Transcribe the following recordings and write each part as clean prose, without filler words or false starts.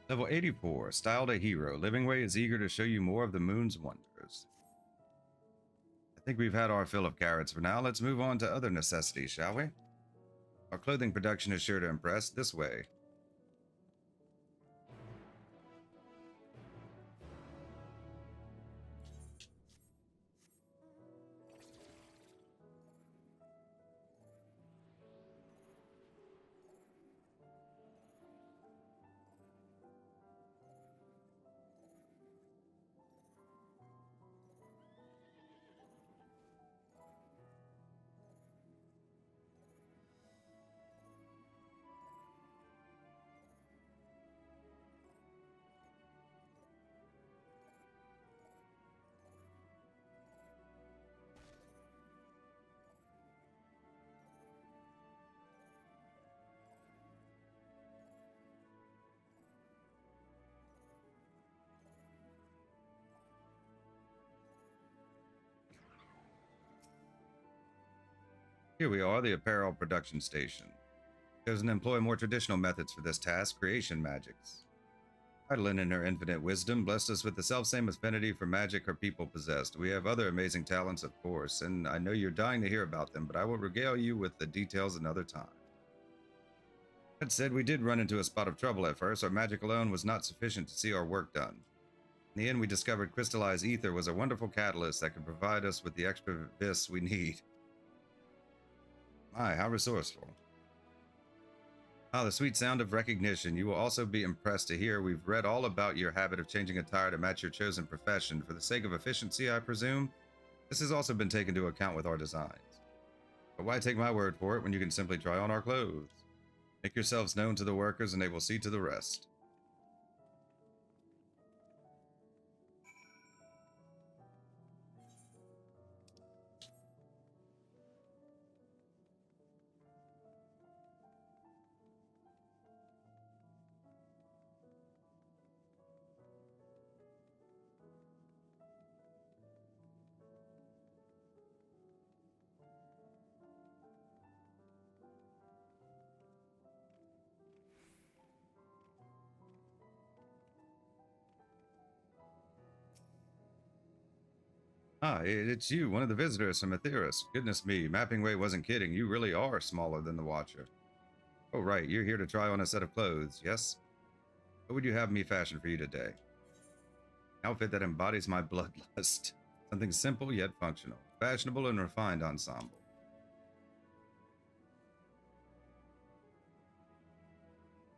Level 84, styled a hero. Livingway is eager to show you more of the moon's wonders. I think we've had our fill of carrots for now. Let's move on to other necessities, shall we? Our clothing production is sure to impress. This way. Here we are, the apparel production station. Chosen to employ more traditional methods for this task, creation magics. Heidelin, in her infinite wisdom, blessed us with the selfsame affinity for magic her people possessed. We have other amazing talents, of course, and I know you're dying to hear about them, but I will regale you with the details another time. That said, we did run into a spot of trouble at first. Our magic alone was not sufficient to see our work done. In the end, we discovered crystallized ether was a wonderful catalyst that could provide us with the extra vis we need. My, how resourceful. Ah, the sweet sound of recognition. You will also be impressed to hear we've read all about your habit of changing attire to match your chosen profession. For the sake of efficiency, I presume, this has also been taken into account with our designs. But why take my word for it when you can simply try on our clothes? Make yourselves known to the workers and they will see to the rest. Ah, it's you, one of the visitors from Aetheris. Goodness me, Mapping Way wasn't kidding. You really are smaller than the Watcher. Oh, right, you're here to try on a set of clothes, yes? What would you have me fashion for you today? An outfit that embodies my bloodlust. Something simple yet functional. Fashionable and refined ensemble.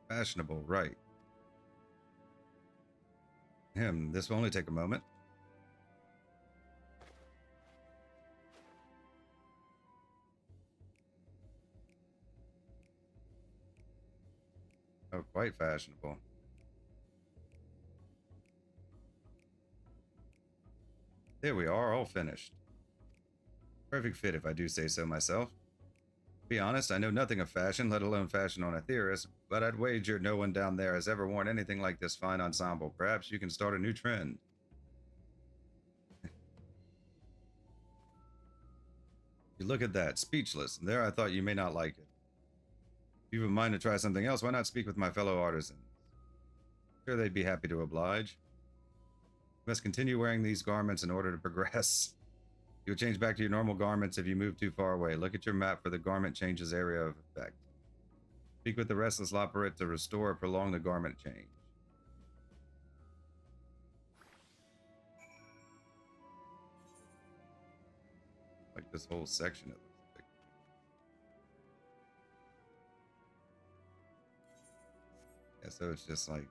Fashionable, right. This will only take a moment. Oh, quite fashionable. There we are, all finished. Perfect fit if I do say so myself. To be honest, I know nothing of fashion, let alone fashion on Aetheris, but I'd wager no one down there has ever worn anything like this fine ensemble. Perhaps you can start a new trend. You look at that, speechless. There I thought you may not like it. If you have a mind to try something else, why not speak with my fellow artisans? Sure, they'd be happy to oblige. You must continue wearing these garments in order to progress. You'll change back to your normal garments if you move too far away. Look at your map for the garment changes area of effect. Speak with the restless Loperate to restore or prolong the garment change. Like this whole section of this. Yeah, so it's just like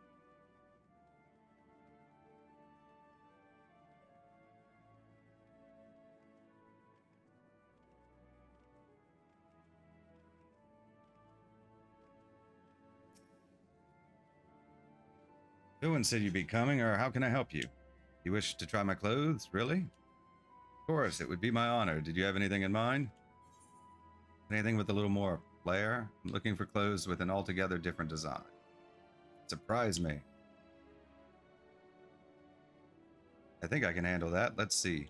no one said you'd be coming, or how can I help you? You wish to try my clothes, really? Of course, it would be my honor. Did you have anything in mind? Anything with a little more flair? I'm looking for clothes with an altogether different design. Surprise me. I think I can handle that. Let's see.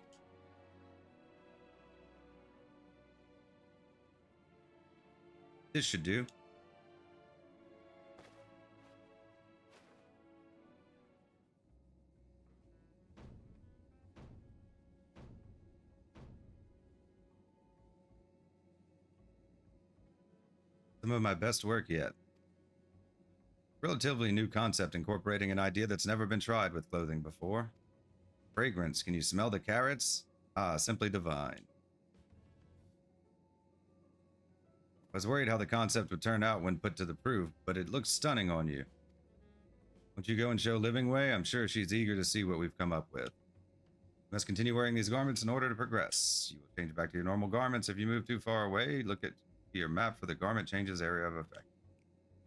This should do. Some of my best work yet. Relatively new concept incorporating an idea that's never been tried with clothing before. Fragrance. Can you smell the carrots? Ah, simply divine. I was worried how the concept would turn out when put to the proof, but it looks stunning on you. Won't you go and show Livingway? I'm sure she's eager to see what we've come up with. You must continue wearing these garments in order to progress. You will change back to your normal garments if you move too far away. Look at your map for the garment changes area of effect.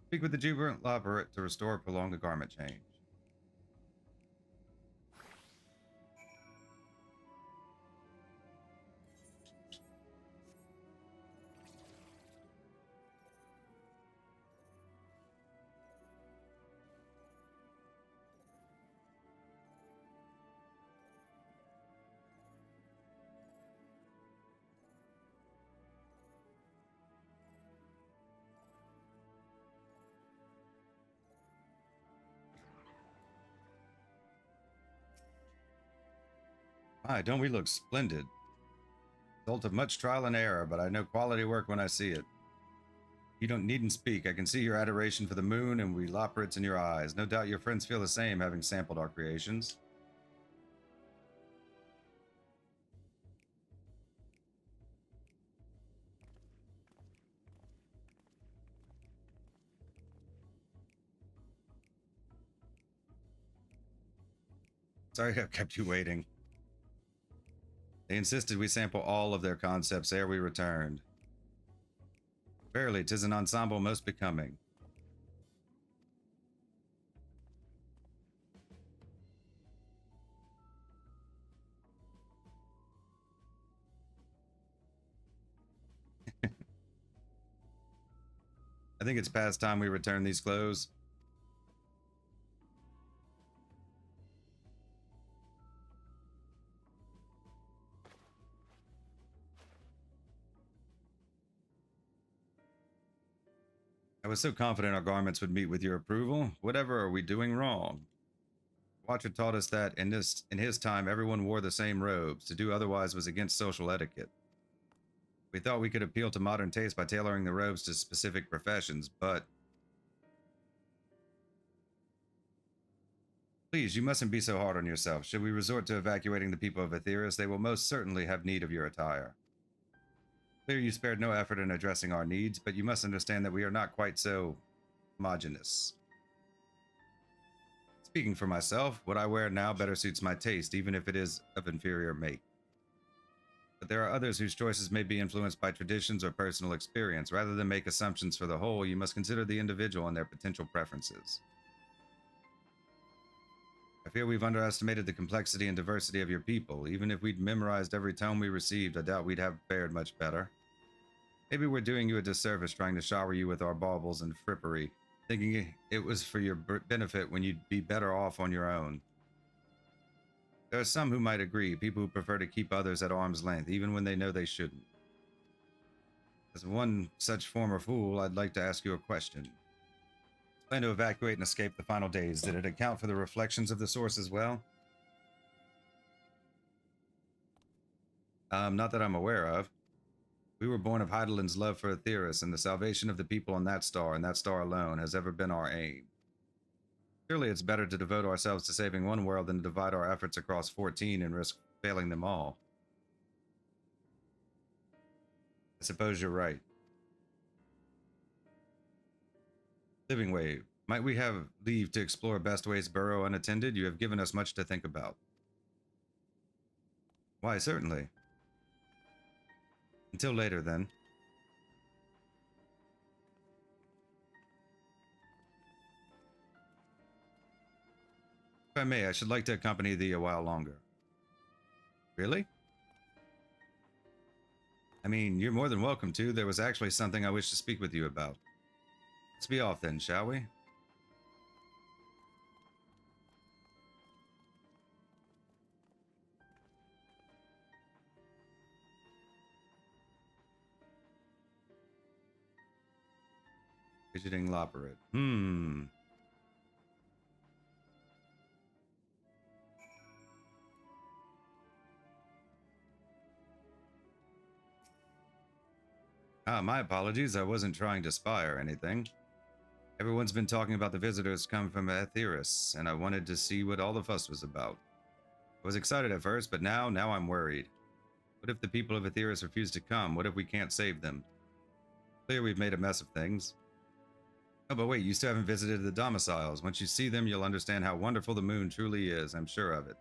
Speak with the jubilant Labyrinth to restore or prolong the garment change. My, don't we look splendid? Result of much trial and error, but I know quality work when I see it. You needn't speak. I can see your adoration for the moon and we Loporits in your eyes. No doubt your friends feel the same, having sampled our creations. Sorry I've kept you waiting. They insisted we sample all of their concepts ere we returned. Verily, 'tis an ensemble most becoming. I think it's past time we return these clothes. I was so confident our garments would meet with your approval. Whatever are we doing wrong? Watcher taught us that in his time everyone wore the same robes. To do otherwise was against social etiquette. We thought we could appeal to modern taste by tailoring the robes to specific professions, but please, you mustn't be so hard on yourself. Should we resort to evacuating the people of Aetheris, they will most certainly have need of your attire. Clear you spared no effort in addressing our needs, but you must understand that we are not quite so homogeneous. Speaking for myself, what I wear now better suits my taste, even if it is of inferior make. But there are others whose choices may be influenced by traditions or personal experience. Rather than make assumptions for the whole, you must consider the individual and their potential preferences. I fear we've underestimated the complexity and diversity of your people. Even if we'd memorized every tome we received, I doubt we'd have fared much better. Maybe we're doing you a disservice trying to shower you with our baubles and frippery, thinking it was for your benefit when you'd be better off on your own. There are some who might agree, people who prefer to keep others at arm's length, even when they know they shouldn't. As one such former fool, I'd like to ask you a question. Plan to evacuate and escape the final days. Did it account for the reflections of the source as well? Not that I'm aware of. We were born of Heidelin's love for Aetheris, and the salvation of the people on that star, and that star alone, has ever been our aim. Surely it's better to devote ourselves to saving one world than to divide our efforts across 14 and risk failing them all. I suppose you're right. Livingway, might we have leave to explore Bestway's burrow unattended? You have given us much to think about. Why, certainly. Until later, then. If I may, I should like to accompany thee a while longer. Really? I mean, you're more than welcome to. There was actually something I wish to speak with you about. Let's be off then, shall we? Fidgeting Loporit. My apologies. I wasn't trying to spy or anything. Everyone's been talking about the visitors coming from Aetheris, and I wanted to see what all the fuss was about. I was excited at first, but now I'm worried. What if the people of Aetheris refuse to come? What if we can't save them? Clear we've made a mess of things. Oh, but wait, you still haven't visited the domiciles. Once you see them, you'll understand how wonderful the moon truly is. I'm sure of it.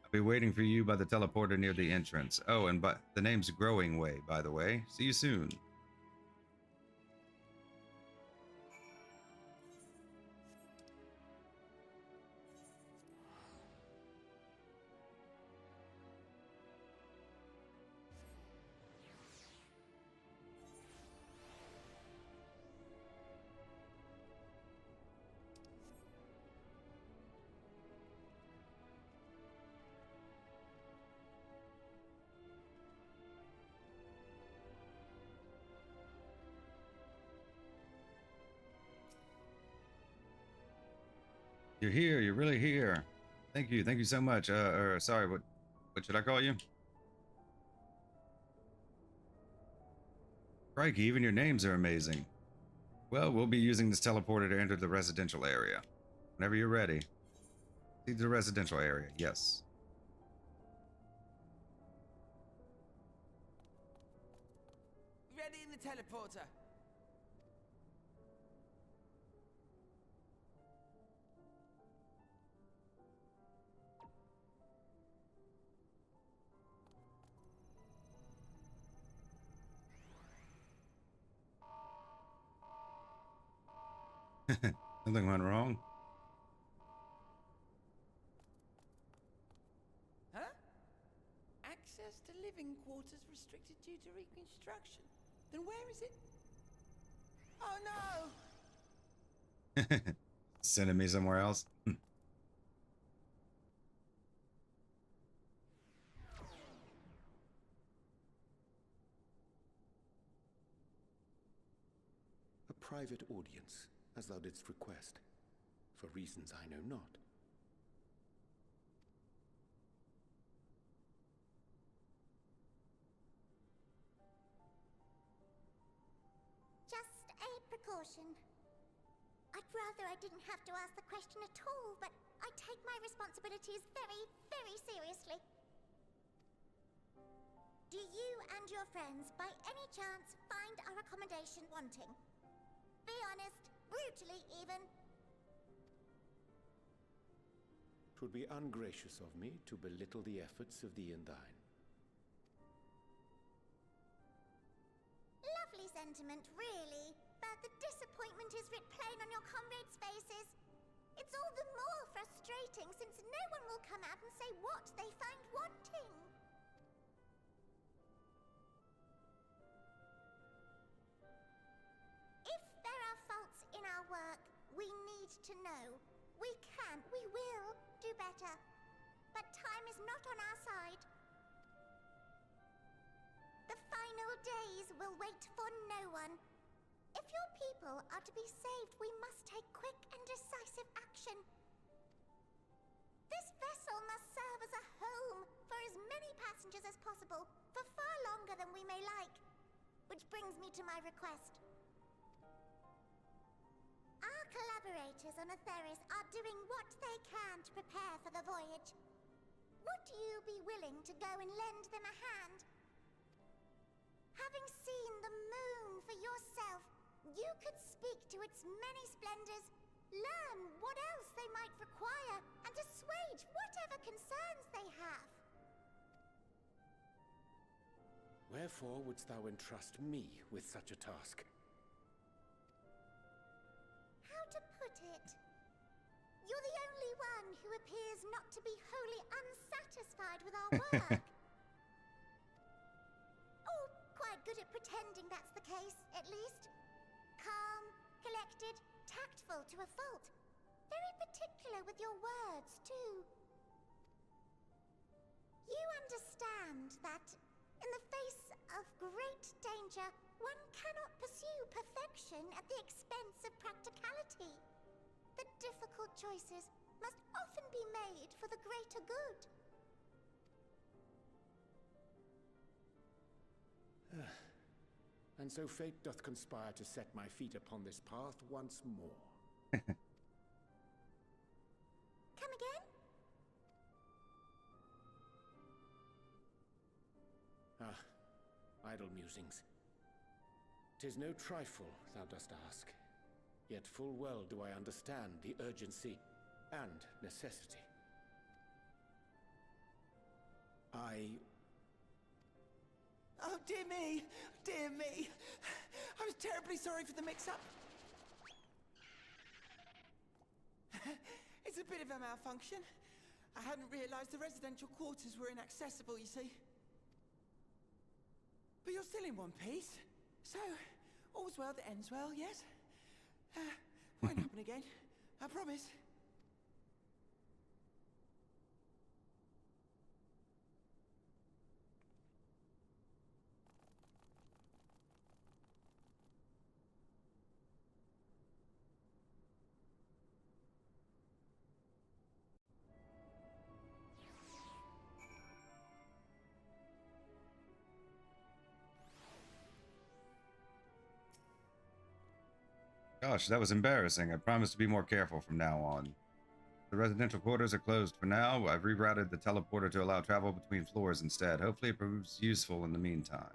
I'll be waiting for you by the teleporter near the entrance. Oh, and the name's Growing Way, by the way. See you soon. You're here. You're really here. Thank you. Thank you so much. Sorry, what should I call you? Crikey, even your names are amazing. Well, we'll be using this teleporter to enter the residential area. Whenever you're ready. See the residential area, yes. Ready in the teleporter. Nothing went wrong. Huh? Access to living quarters restricted due to reconstruction. Then where is it? Oh no! Sending me somewhere else. A private audience, as thou didst request, for reasons I know not. Just a precaution. I'd rather I didn't have to ask the question at all, but I take my responsibilities very, very seriously. Do you and your friends, by any chance, find our accommodation wanting? Be honest, brutally even. 'Twould be ungracious of me to belittle the efforts of thee and thine. Lovely sentiment, really, but the disappointment is writ plain on your comrades' faces. It's all the more frustrating since no one will come out and say what they find wanting. If there are faults in our work, we need to know. We can, we will do better. But time is not on our side. The final days will wait for no one. If your people are to be saved, we must take quick and decisive action. This vessel must serve as a home for as many passengers as possible, for far longer than we may like. Which brings me to my request. Our collaborators on Aetheris are doing what they can to prepare for the voyage. Would you be willing to go and lend them a hand? Having seen the moon for yourself, you could speak to its many splendors, learn what else they might require, and assuage whatever concerns they have. Wherefore wouldst thou entrust me with such a task? How to put it? You're the only one who appears not to be wholly unsatisfied with our work. Or quite good at pretending that's the case, at least. Calm, collected, tactful to a fault. Very particular with your words, too. You understand that, in the face of great danger, one cannot pursue perfection at the expense of practicality. The difficult choices must often be made for the greater good. And so fate doth conspire to set my feet upon this path once more. Come again? Ah, idle musings. 'Tis no trifle, thou dost ask. Yet full well do I understand the urgency and necessity. Oh, dear me! Dear me! I was terribly sorry for the mix-up. It's a bit of a malfunction. I hadn't realized the residential quarters were inaccessible, you see. But you're still in one piece. So, all's well that ends well, yes? Won't happen again. I promise. Gosh, that was embarrassing. I promise to be more careful from now on. The residential quarters are closed for now. I've rerouted the teleporter to allow travel between floors instead. Hopefully it proves useful in the meantime.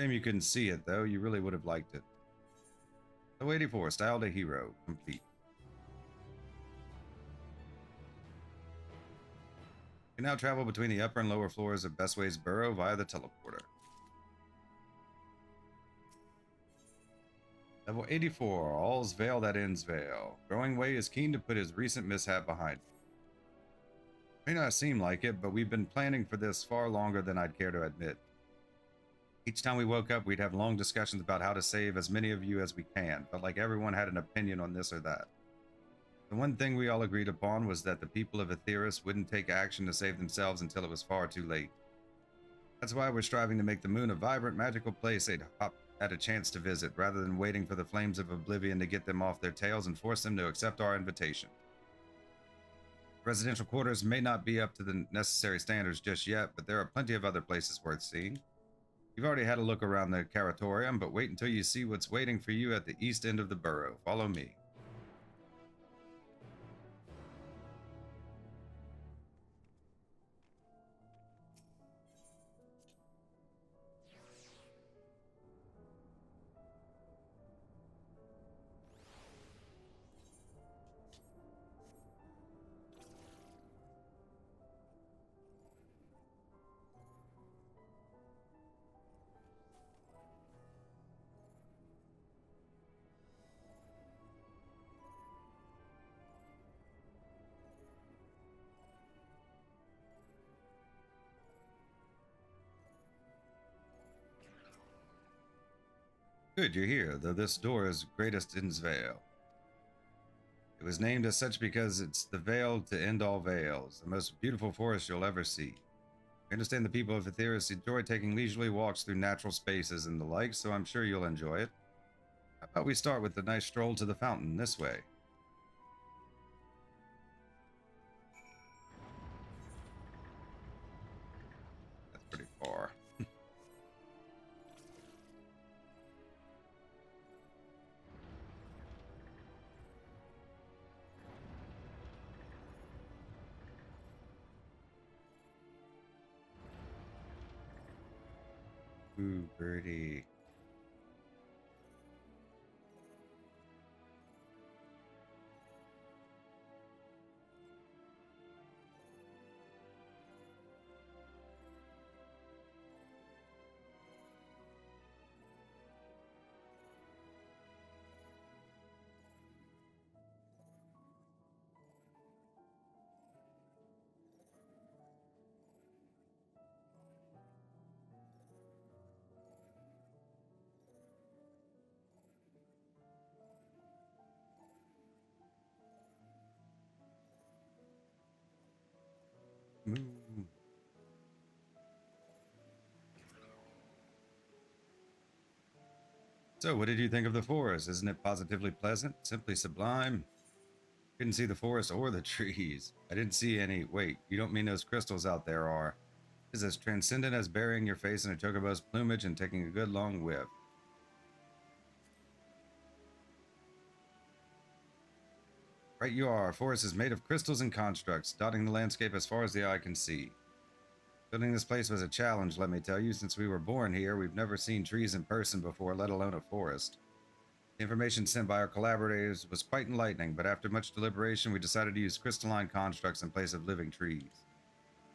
Shame you couldn't see it, though. You really would have liked it. So 84, Style to Hero, complete. You can now travel between the upper and lower floors of Bestway's Burrow via the teleporter. Level 84, all's veil that ends veil. Growing Way is keen to put his recent mishap behind him. May not seem like it, but we've been planning for this far longer than I'd care to admit. Each time we woke up, we'd have long discussions about how to save as many of you as we can, but like everyone had an opinion on this or that. The one thing we all agreed upon was that the people of Aetheris wouldn't take action to save themselves until it was far too late. That's why we're striving to make the moon a vibrant, magical place they'd hop at a chance to visit, rather than waiting for the flames of oblivion to get them off their tails and force them to accept our invitation. Residential quarters may not be up to the necessary standards just yet, but there are plenty of other places worth seeing. You've already had a look around the Caratorium, but wait until you see what's waiting for you at the east end of the burrow. Follow me. Good, you're here, though this door is greatest in's veil. It was named as such because it's the veil to end all veils, the most beautiful forest you'll ever see. I understand the people of Aetheris enjoy taking leisurely walks through natural spaces and the like, so I'm sure you'll enjoy it. How about we start with a nice stroll to the fountain this way? That's pretty far. Ooh, birdie. Moo. So, what did you think of the forest? Isn't it positively pleasant? Simply sublime? Couldn't see the forest or the trees. I didn't see any. Wait, you don't mean those crystals out there are? It's as transcendent as burying your face in a chocobo's plumage and taking a good long whiff. Right you are. Our forest is made of crystals and constructs, dotting the landscape as far as the eye can see. Building this place was a challenge, let me tell you. Since we were born here, we've never seen trees in person before, let alone a forest. The information sent by our collaborators was quite enlightening, but after much deliberation, we decided to use crystalline constructs in place of living trees.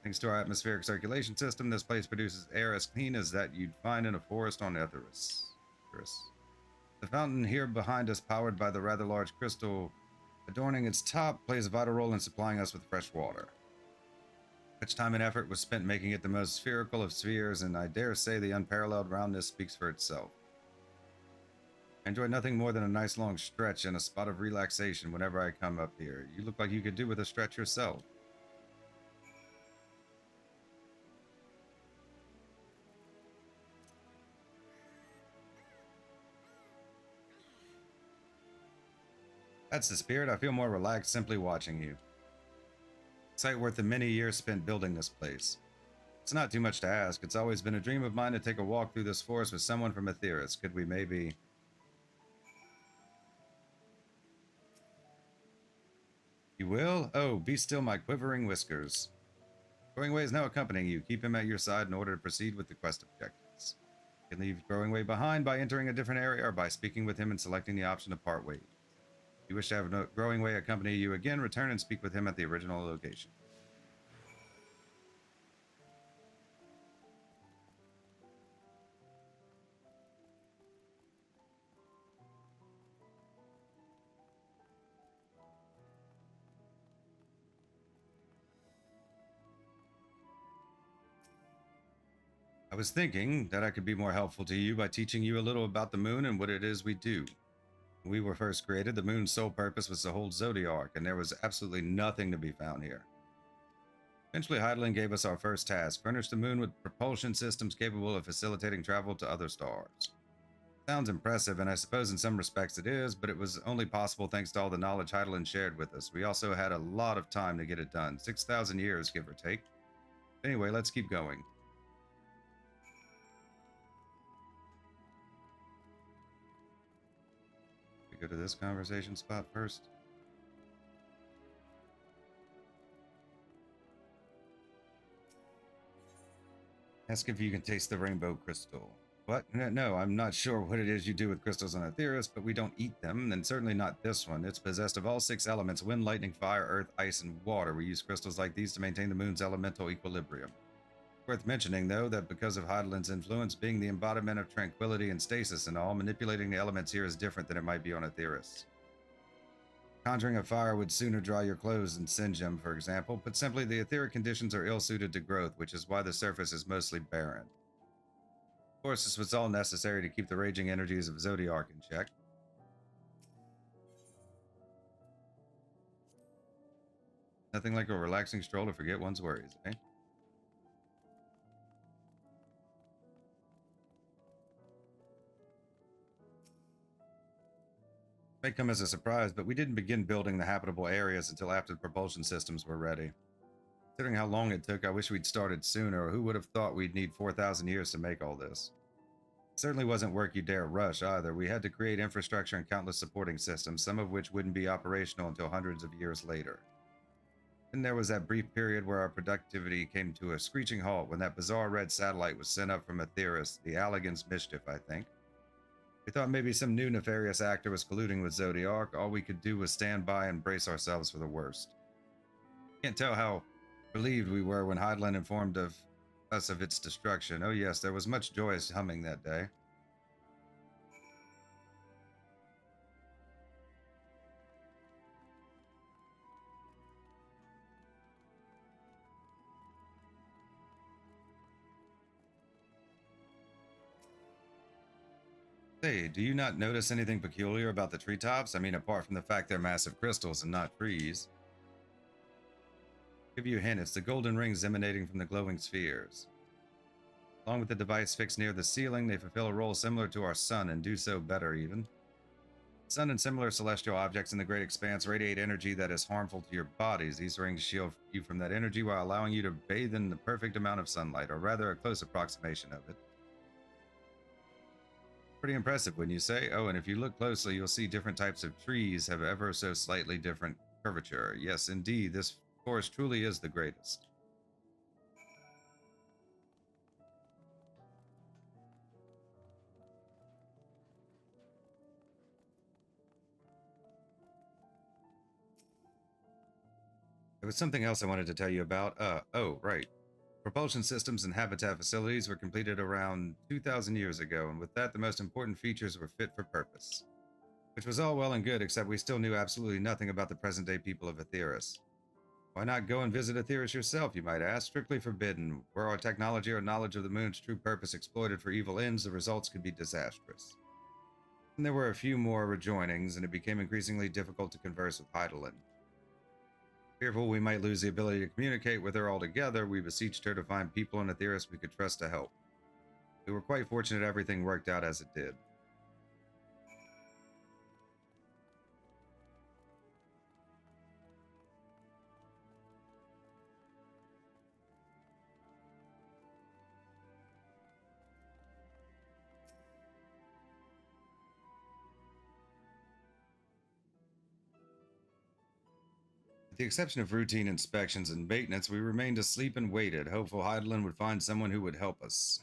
Thanks to our atmospheric circulation system, this place produces air as clean as that you'd find in a forest on Etheris. The fountain here behind us, powered by the rather large crystal adorning its top, plays a vital role in supplying us with fresh water. Much time and effort was spent making it the most spherical of spheres, and I dare say the unparalleled roundness speaks for itself. I enjoy nothing more than a nice long stretch and a spot of relaxation whenever I come up here. You look like you could do with a stretch yourself. That's the spirit. I feel more relaxed simply watching you. Sight worth the many years spent building this place. It's not too much to ask. It's always been a dream of mine to take a walk through this forest with someone from Etheris. Could we maybe... You will? Oh, be still, my quivering whiskers. Growing Way is now accompanying you. Keep him at your side in order to proceed with the quest objectives. You can leave Growing Way behind by entering a different area or by speaking with him and selecting the option to part ways. If you wish to have Growing Way accompany you again, return and speak with him at the original location. I was thinking that I could be more helpful to you by teaching you a little about the moon and what it is we do. When we were first created, the moon's sole purpose was to hold Zodiac, and there was absolutely nothing to be found here. Eventually, Heidelin gave us our first task: furnish the moon with propulsion systems capable of facilitating travel to other stars. Sounds impressive, and I suppose in some respects it is, but it was only possible thanks to all the knowledge Heidelin shared with us. We also had a lot of time to get it done, 6,000 years, give or take. Anyway, let's keep going. Go to this conversation spot first. Ask if you can taste the rainbow crystal. What? No, I'm not sure what it is you do with crystals on Etheris, but we don't eat them, and certainly not this one. It's possessed of all 6 elements: wind, lightning, fire, earth, ice, and water. We use crystals like these to maintain the moon's elemental equilibrium. Worth mentioning, though, that because of Heidelin's influence being the embodiment of tranquility and stasis and all, manipulating the elements here is different than it might be on Etheris. Conjuring a fire would sooner dry your clothes than singe them, for example. Put simply, the etheric conditions are ill-suited to growth, which is why the surface is mostly barren. Of course, this was all necessary to keep the raging energies of Zodiac in check. Nothing like a relaxing stroll to forget one's worries, eh? May come as a surprise, but we didn't begin building the habitable areas until after the propulsion systems were ready. Considering how long it took, I wish we'd started sooner, or who would have thought we'd need 4,000 years to make all this? It certainly wasn't work you dare rush either. We had to create infrastructure and countless supporting systems, some of which wouldn't be operational until hundreds of years later. Then there was that brief period where our productivity came to a screeching halt when that bizarre red satellite was sent up from Etheris, the Allegan's Mischief, I think. We thought maybe some new nefarious actor was colluding with Zodiac. All we could do was stand by and brace ourselves for the worst. Can't tell how relieved we were when Heidelin informed us of its destruction. Oh yes, there was much joyous humming that day. Say, do you not notice anything peculiar about the treetops? I mean, apart from the fact they're massive crystals and not trees. Give you a hint, it's the golden rings emanating from the glowing spheres. Along with the device fixed near the ceiling, they fulfill a role similar to our sun and do so better even. The sun and similar celestial objects in the great expanse radiate energy that is harmful to your bodies. These rings shield you from that energy while allowing you to bathe in the perfect amount of sunlight, or rather a close approximation of it. Pretty impressive, wouldn't you say? Oh, and if you look closely, you'll see different types of trees have ever so slightly different curvature. Yes, indeed, this forest truly is the greatest. There was something else I wanted to tell you about. Oh, right. Propulsion systems and habitat facilities were completed around 2,000 years ago, and with that, the most important features were fit for purpose. Which was all well and good, except we still knew absolutely nothing about the present-day people of Aetheris. Why not go and visit Aetheris yourself, you might ask? Strictly forbidden. Were our technology or knowledge of the moon's true purpose exploited for evil ends, the results could be disastrous. And there were a few more rejoinings, and it became increasingly difficult to converse with Heidelin. Fearful we might lose the ability to communicate with her altogether, we beseeched her to find people in Aetheris we could trust to help. We were quite fortunate everything worked out as it did. With the exception of routine inspections and maintenance, we remained asleep and waited, hopeful Heidelin would find someone who would help us.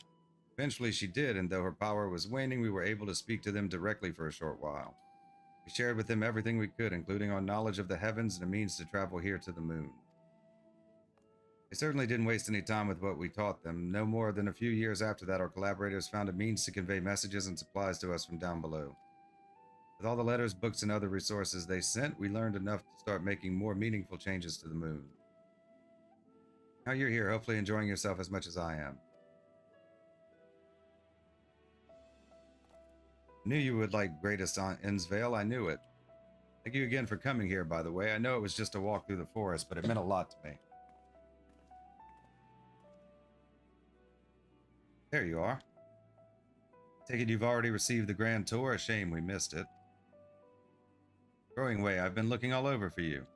Eventually she did, and though her power was waning, we were able to speak to them directly for a short while. We shared with them everything we could, including our knowledge of the heavens and a means to travel here to the moon. They certainly didn't waste any time with what we taught them. No more than a few years after that, our collaborators found a means to convey messages and supplies to us from down below. With all the letters, books, and other resources they sent, we learned enough to start making more meaningful changes to the moon. Now you're here, hopefully enjoying yourself as much as I am. Knew you would like Greatest on Innsvale, I knew it. Thank you again for coming here, by the way. I know it was just a walk through the forest, but it meant a lot to me. There you are. Take it you've already received the grand tour. A shame we missed it. Growing Way, I've been looking all over for you.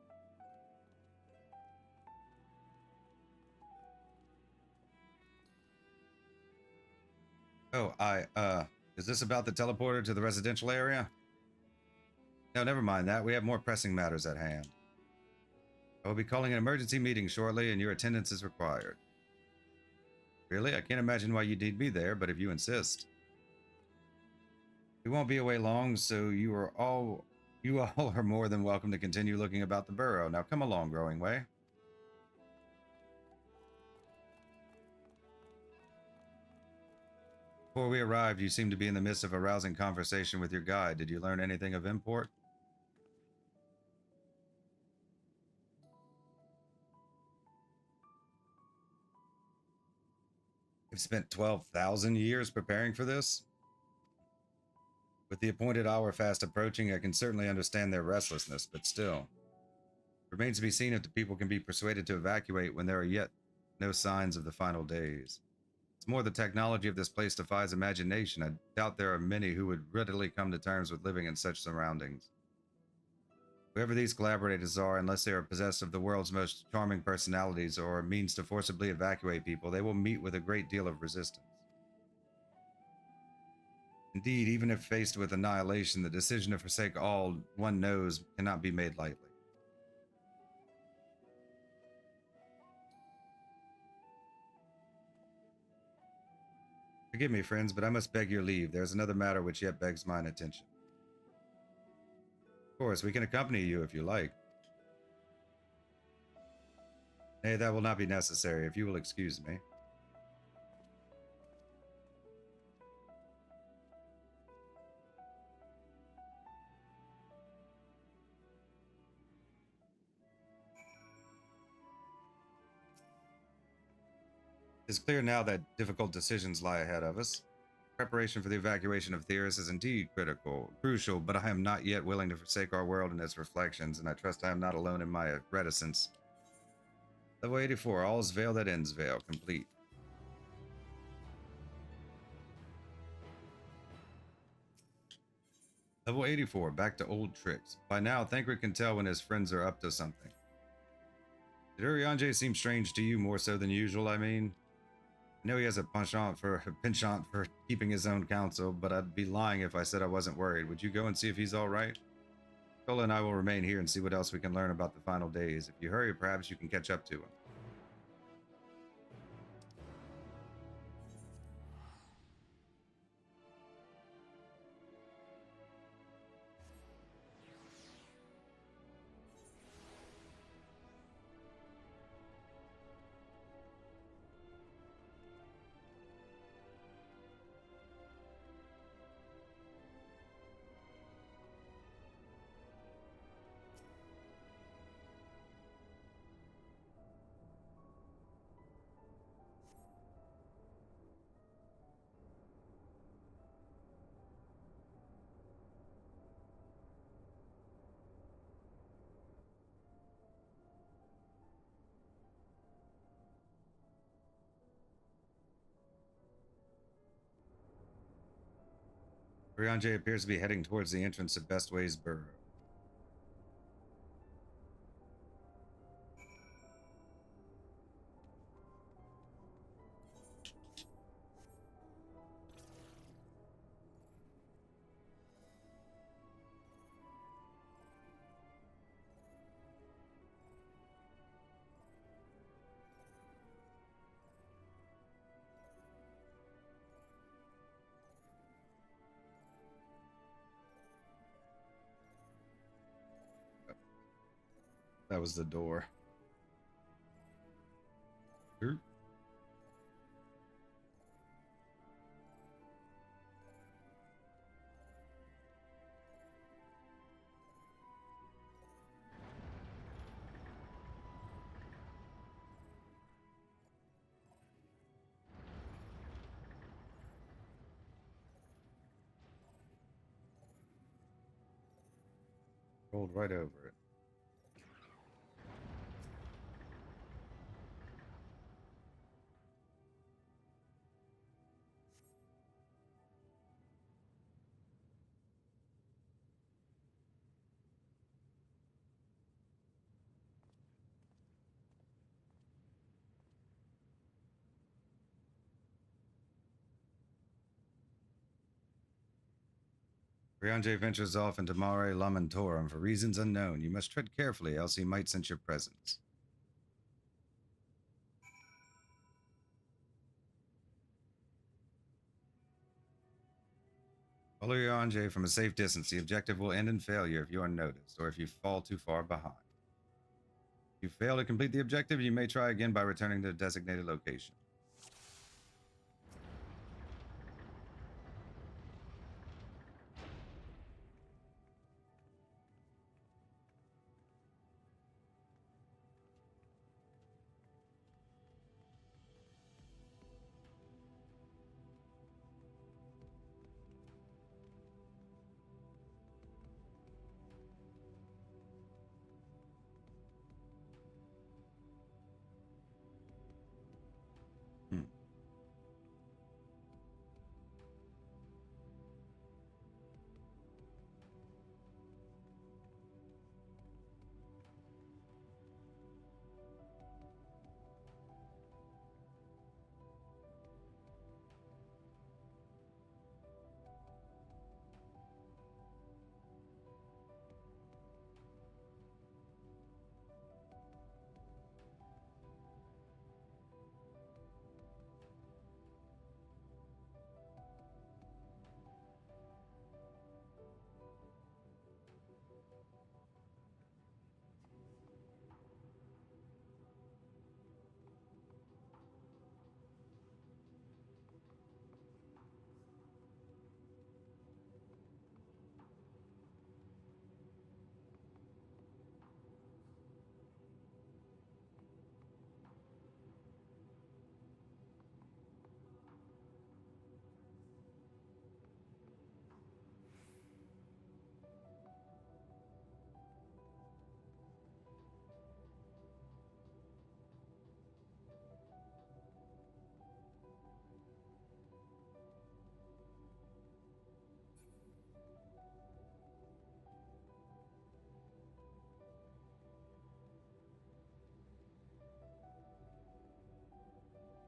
Oh, is this about the teleporter to the residential area? No, never mind that. We have more pressing matters at hand. I will be calling an emergency meeting shortly, and your attendance is required. Really? I can't imagine why you need me there, but if you insist. We won't be away long, so you all are more than welcome to continue looking about the burrow. Now come along, Growing Way. Before we arrived, you seemed to be in the midst of a rousing conversation with your guide. Did you learn anything of import? You've spent 12,000 years preparing for this? With the appointed hour fast approaching, I can certainly understand their restlessness, but still. It remains to be seen if the people can be persuaded to evacuate when there are yet no signs of the final days. It's more the technology of this place defies imagination. I doubt there are many who would readily come to terms with living in such surroundings. Whoever these collaborators are, unless they are possessed of the world's most charming personalities or a means to forcibly evacuate people, they will meet with a great deal of resistance. Indeed, even if faced with annihilation, the decision to forsake all one knows cannot be made lightly. Forgive me, friends, but I must beg your leave. There is another matter which yet begs mine attention. Of course, we can accompany you if you like. Nay, that will not be necessary, if you will excuse me. It is clear now that difficult decisions lie ahead of us. Preparation for the evacuation of Theris is indeed crucial, but I am not yet willing to forsake our world and its reflections, and I trust I am not alone in my reticence. Level 84, all's veil that ends veil, complete. Level 84, back to old tricks. By now, Thancred can tell when his friends are up to something. Did Urianger seem strange to you more so than usual, I mean? I know he has a penchant for keeping his own counsel, but I'd be lying if I said I wasn't worried. Would you go and see if he's all right? Tola and I will remain here and see what else we can learn about the final days. If you hurry, perhaps you can catch up to him. Brianjay appears to be heading towards the entrance of Bestway's burrow. That was the door. Oop. Rolled right over it. Brianjay ventures off into Mare Lamentorum for reasons unknown. You must tread carefully, else he might sense your presence. Follow your Anjay from a safe distance. The objective will end in failure if you are noticed, or if you fall too far behind. If you fail to complete the objective, you may try again by returning to the designated location.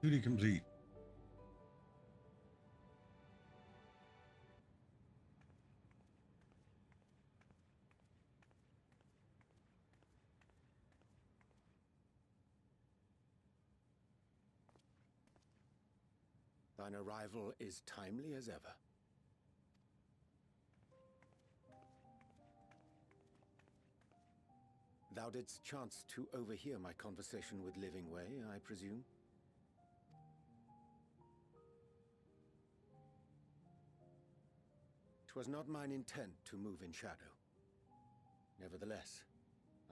Duty complete. Thine arrival is timely as ever. Thou didst chance to overhear my conversation with Living Way, I presume? 'Twas not mine intent to move in shadow. Nevertheless,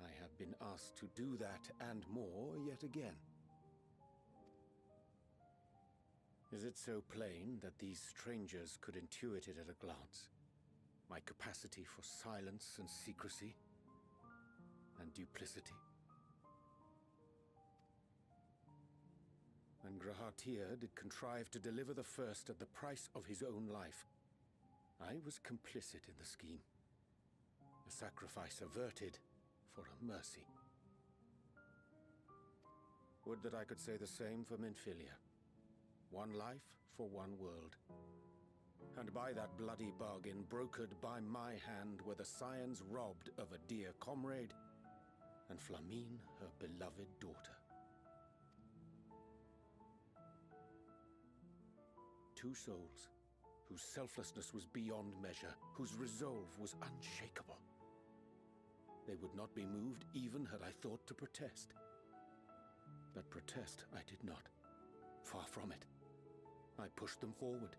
I have been asked to do that and more yet again. Is it so plain that these strangers could intuit it at a glance? My capacity for silence and secrecy and duplicity? And Grahatir did contrive to deliver the first at the price of his own life. I was complicit in the scheme. A sacrifice averted for a mercy. Would that I could say the same for Minfilia. One life for one world. And by that bloody bargain brokered by my hand were the scions robbed of a dear comrade, and Flamine her beloved daughter. Two souls, whose selflessness was beyond measure, whose resolve was unshakable. They would not be moved even had I thought to protest. But protest I did not. Far from it. I pushed them forward.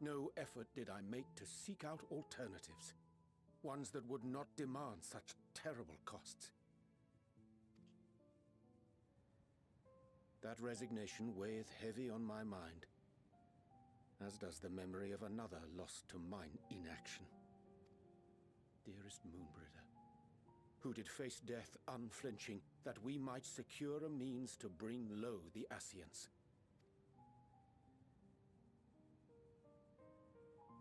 No effort did I make to seek out alternatives, ones that would not demand such terrible costs. That resignation weigheth heavy on my mind, as does the memory of another lost to mine inaction. Dearest Moonbringer, who did face death unflinching, that we might secure a means to bring low the Ascians.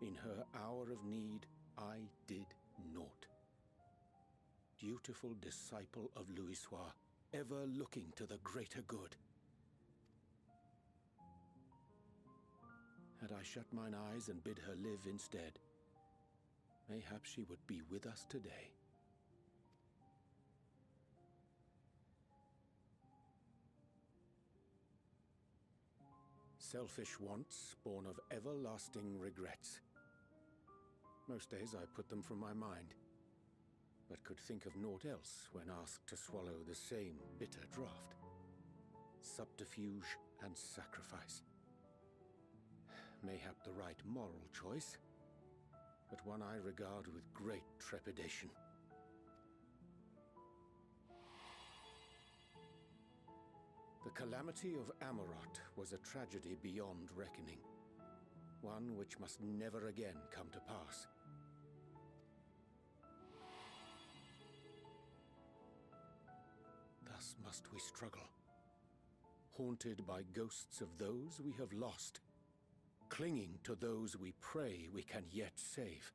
In her hour of need, I did naught. Dutiful disciple of Louisoix, ever looking to the greater good. Had I shut mine eyes and bid her live instead, mayhap she would be with us today. Selfish wants, born of everlasting regrets. Most days I put them from my mind, but could think of naught else when asked to swallow the same bitter draught. Subterfuge and sacrifice. Mayhap the right moral choice, but one I regard with great trepidation. The calamity of Amarot was a tragedy beyond reckoning, one which must never again come to pass. Thus must we struggle, haunted by ghosts of those we have lost, clinging to those we pray we can yet save.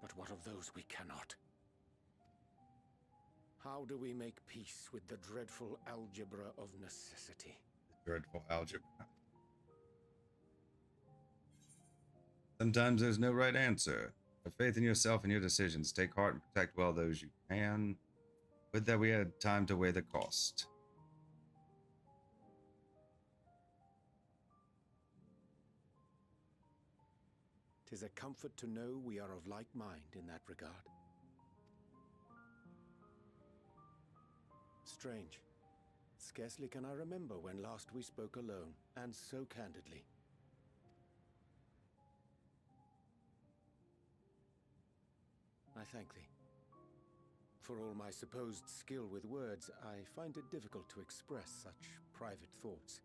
But what of those we cannot? How do we make peace with the dreadful algebra of necessity? The dreadful algebra. Sometimes there's no right answer. Have faith in yourself and your decisions. Take heart and protect well those you can. Would that we had time to weigh the cost. "'Tis a comfort to know we are of like mind in that regard. Strange. Scarcely can I remember when last we spoke alone, and so candidly. I thank thee. For all my supposed skill with words, I find it difficult to express such private thoughts.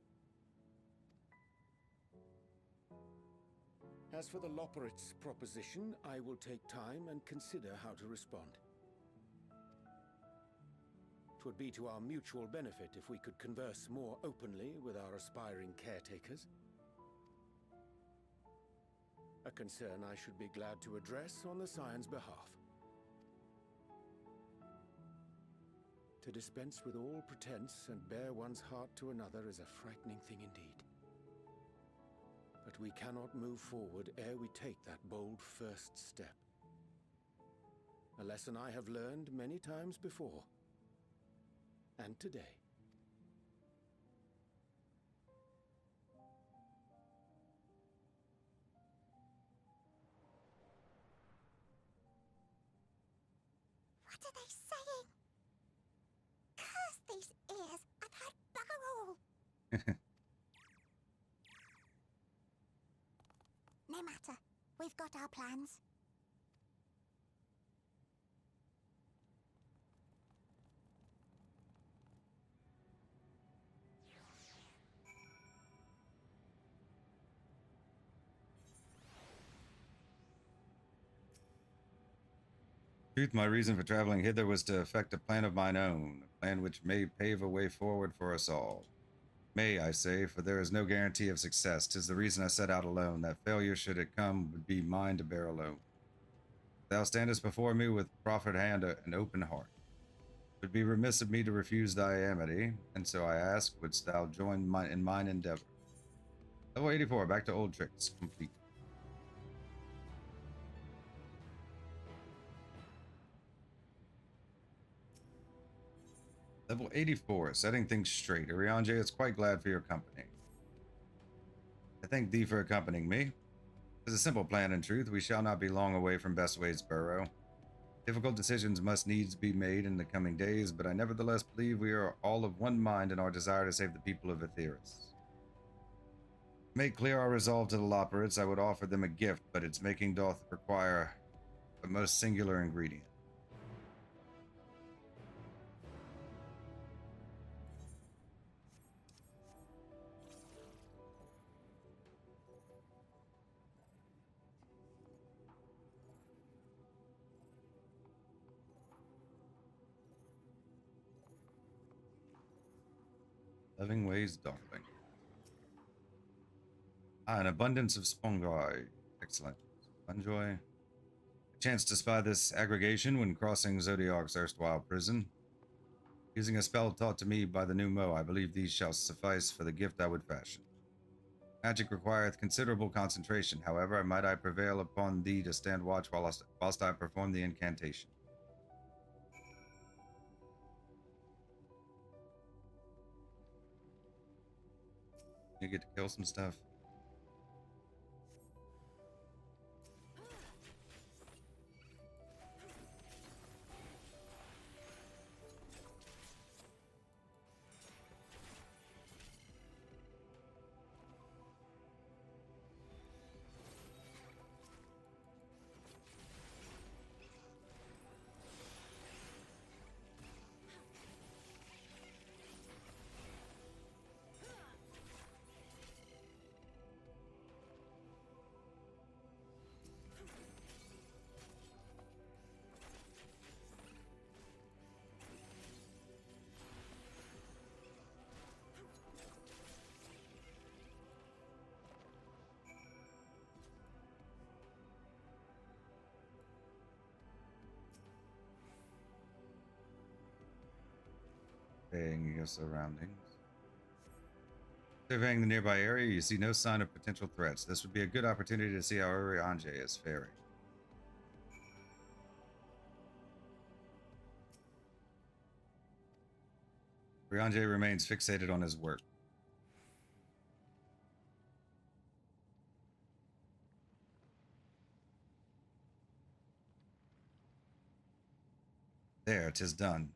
As for the Loporrit's proposition, I will take time and consider how to respond. 'Twould be to our mutual benefit if we could converse more openly with our aspiring caretakers. A concern I should be glad to address on the Scion's behalf. To dispense with all pretense and bare one's heart to another is a frightening thing indeed. But we cannot move forward ere we take that bold first step. A lesson I have learned many times before. And today. What are they saying? Curse these ears! I've heard bugger all! No matter. We've got our plans. Truth, my reason for traveling hither was to effect a plan of mine own, a plan which may pave a way forward for us all. May, I say, for there is no guarantee of success. 'Tis the reason I set out alone, that failure, should it come, would be mine to bear alone. Thou standest before me with proffered hand and open heart. It would be remiss of me to refuse thy amity, and so I ask, wouldst thou join in mine endeavor? Level 84, back to old tricks, complete. Level 84, setting things straight. Urianger is quite glad for your company. I thank thee for accompanying me. It is a simple plan, in truth. We shall not be long away from Bestways Burrow. Difficult decisions must needs be made in the coming days, but I nevertheless believe we are all of one mind in our desire to save the people of Aetheris. To make clear our resolve to the Loperites, I would offer them a gift, but its making doth require a most singular ingredient. Loving ways, darling. An abundance of fungi. Excellent. Fungi. A chance to spy this aggregation when crossing Zodiac's erstwhile prison. Using a spell taught to me by the new Mo, I believe these shall suffice for the gift I would fashion. Magic requireth considerable concentration, however, might I prevail upon thee to stand watch whilst I perform the incantation. You get to kill some stuff. Surveying your surroundings. Surveying the nearby area, you see no sign of potential threats. This would be a good opportunity to see how Urianger is faring. Urianger remains fixated on his work. There, 'tis done.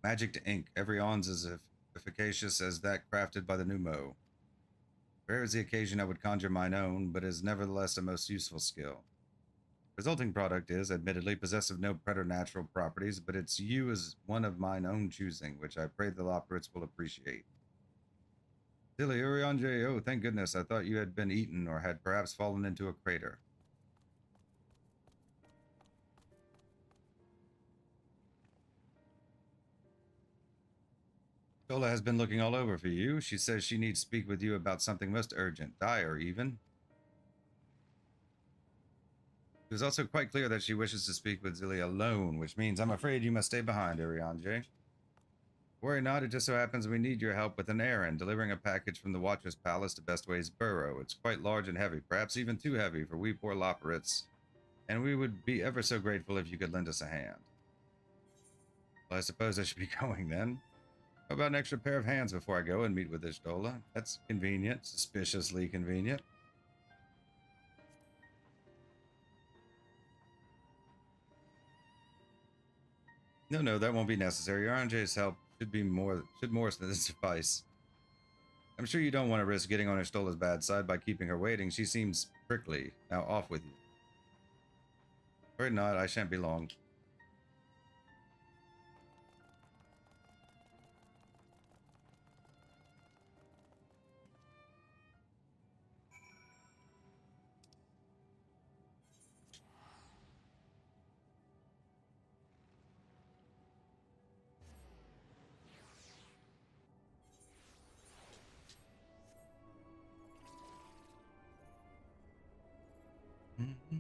Magic to ink. Every on's as efficacious as that crafted by the new Mo. Rare is the occasion I would conjure mine own, but is nevertheless a most useful skill. Resulting product is, admittedly, possessive of no preternatural properties, but its hue is one of mine own choosing, which I pray the Loperites will appreciate. Silly Urianger, oh, thank goodness, I thought you had been eaten or had perhaps fallen into a crater. Shola has been looking all over for you. She says she needs to speak with you about something most urgent, dire even. It was also quite clear that she wishes to speak with Zilly alone, which means I'm afraid you must stay behind, Urianger. Worry not, it just so happens we need your help with an errand, delivering a package from the Watcher's Palace to Bestways Burrow. It's quite large and heavy, perhaps even too heavy for we poor Loperites, and we would be ever so grateful if you could lend us a hand. Well, I suppose I should be going then. How about an extra pair of hands before I go and meet with Ishtola? That's convenient, suspiciously convenient. No, that won't be necessary. RNJ's help should more than suffice. I'm sure you don't want to risk getting on Ishtola's bad side by keeping her waiting. She seems prickly. Now off with you. Or not, I shan't be long. Mm-hmm.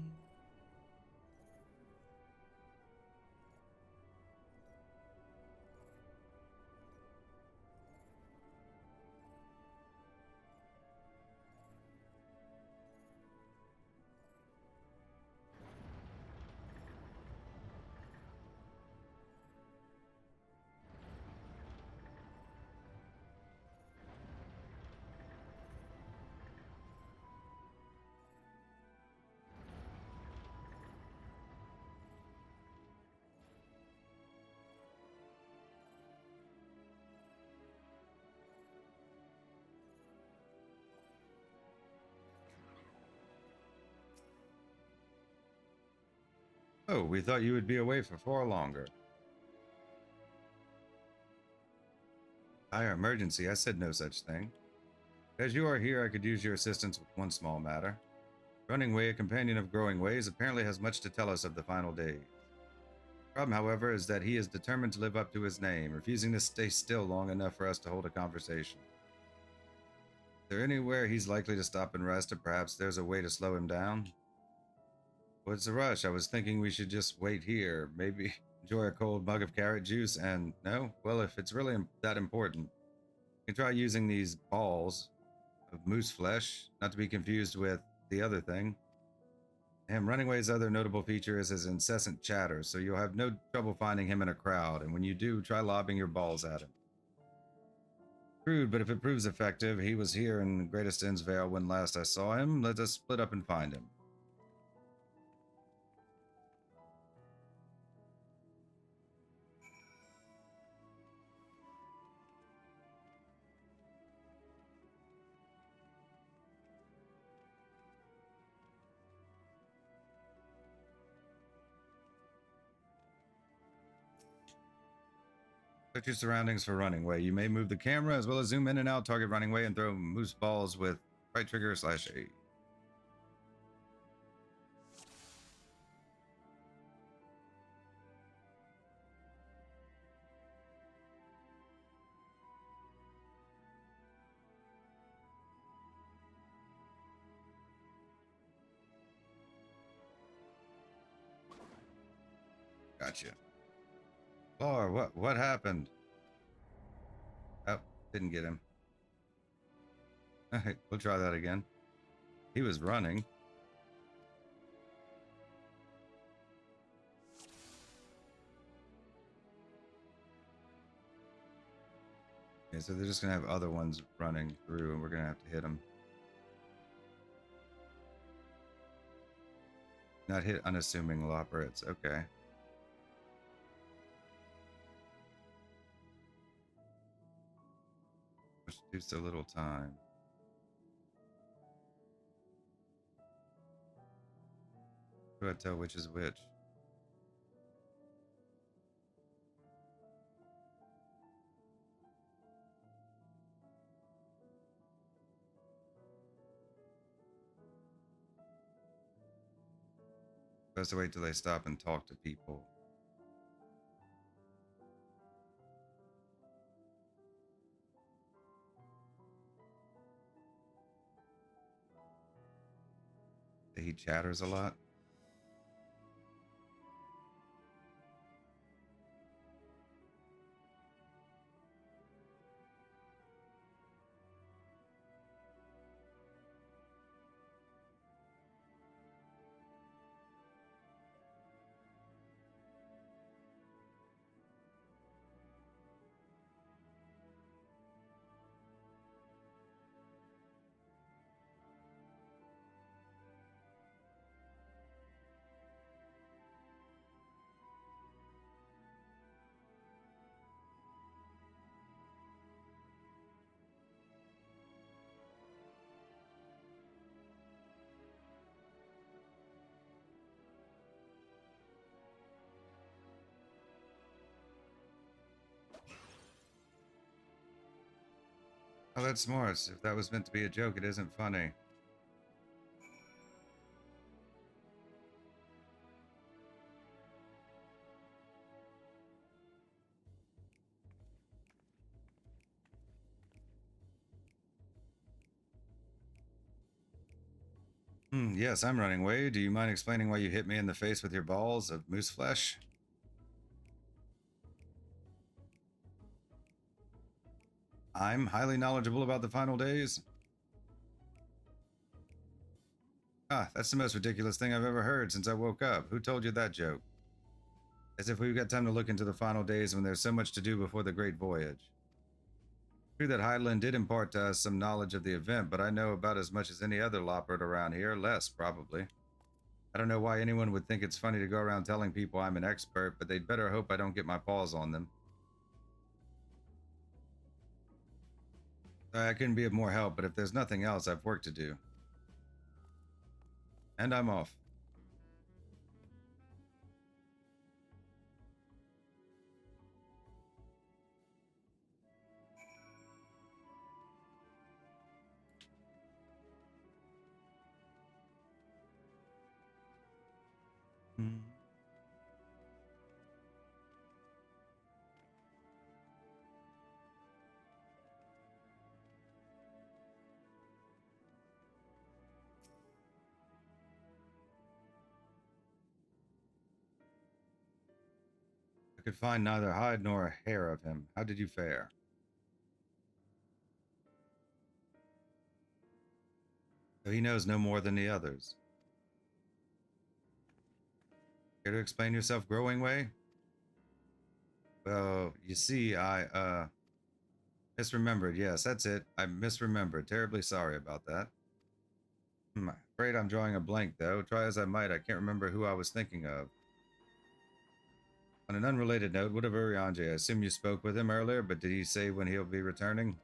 Oh, we thought you would be away for far longer. Dire emergency, I said no such thing. As you are here, I could use your assistance with one small matter. Running Way, a companion of Growing Ways, apparently has much to tell us of the final days. The problem, however, is that he is determined to live up to his name, refusing to stay still long enough for us to hold a conversation. Is there anywhere he's likely to stop and rest, or perhaps there's a way to slow him down? What's the rush? I was thinking we should just wait here. Maybe enjoy a cold mug of carrot juice and... No? Well, if it's really that important, you can try using these balls of moose flesh, not to be confused with the other thing. Running Way's other notable feature is his incessant chatter, so you'll have no trouble finding him in a crowd, and when you do, try lobbing your balls at him. Crude, but if it proves effective, he was here in Greatest Innsvale when last I saw him. Let us split up and find him. Search your surroundings for Running Way. You may move the camera as well as zoom in and out, target Running Way, and throw moose balls with right trigger /A. Gotcha. Lar, what happened? Oh, didn't get him. Alright, we'll try that again. He was running. Okay, so they're just gonna have other ones running through and we're gonna have to hit them. Not hit unassuming Loperates, okay. There's so little time. How do I tell which is which? Supposed to wait till they stop and talk to people. He chatters a lot. Oh, that's smart. If that was meant to be a joke, it isn't funny. Yes, I'm running away. Do you mind explaining why you hit me in the face with your balls of moose flesh? I'm highly knowledgeable about the final days. Ah, that's the most ridiculous thing I've ever heard since I woke up. Who told you that joke? As if we've got time to look into the final days when there's so much to do before the great voyage. True that Hydeland did impart to us some knowledge of the event, but I know about as much as any other Loppert around here, less probably. I don't know why anyone would think it's funny to go around telling people I'm an expert, but they'd better hope I don't get my paws on them. Sorry, I couldn't be of more help, but if there's nothing else, I've work to do. And I'm off. I could find neither hide nor a hair of him. How did you fare? So he knows no more than the others. Care to explain yourself, Growing Way? Well, you see, I misremembered. Yes, that's it. I misremembered. Terribly sorry about that. Afraid I'm drawing a blank, though. Try as I might, I can't remember who I was thinking of. On an unrelated note, what of Urianger? I assume you spoke with him earlier, but did he say when he'll be returning?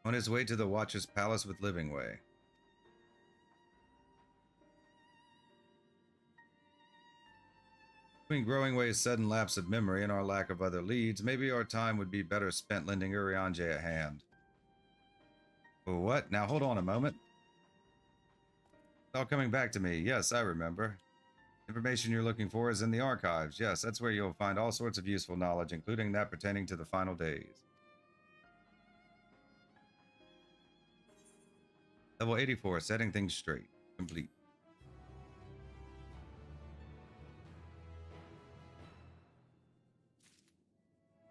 On his way to the Watcher's Palace with Livingway. Between Growingway's sudden lapse of memory and our lack of other leads, maybe our time would be better spent lending Urianger a hand. What? Now hold on a moment. It's all coming back to me. Yes, I remember. Information you're looking for is in the archives. Yes, that's where you'll find all sorts of useful knowledge, including that pertaining to the final days. Level 84, setting things straight. Complete.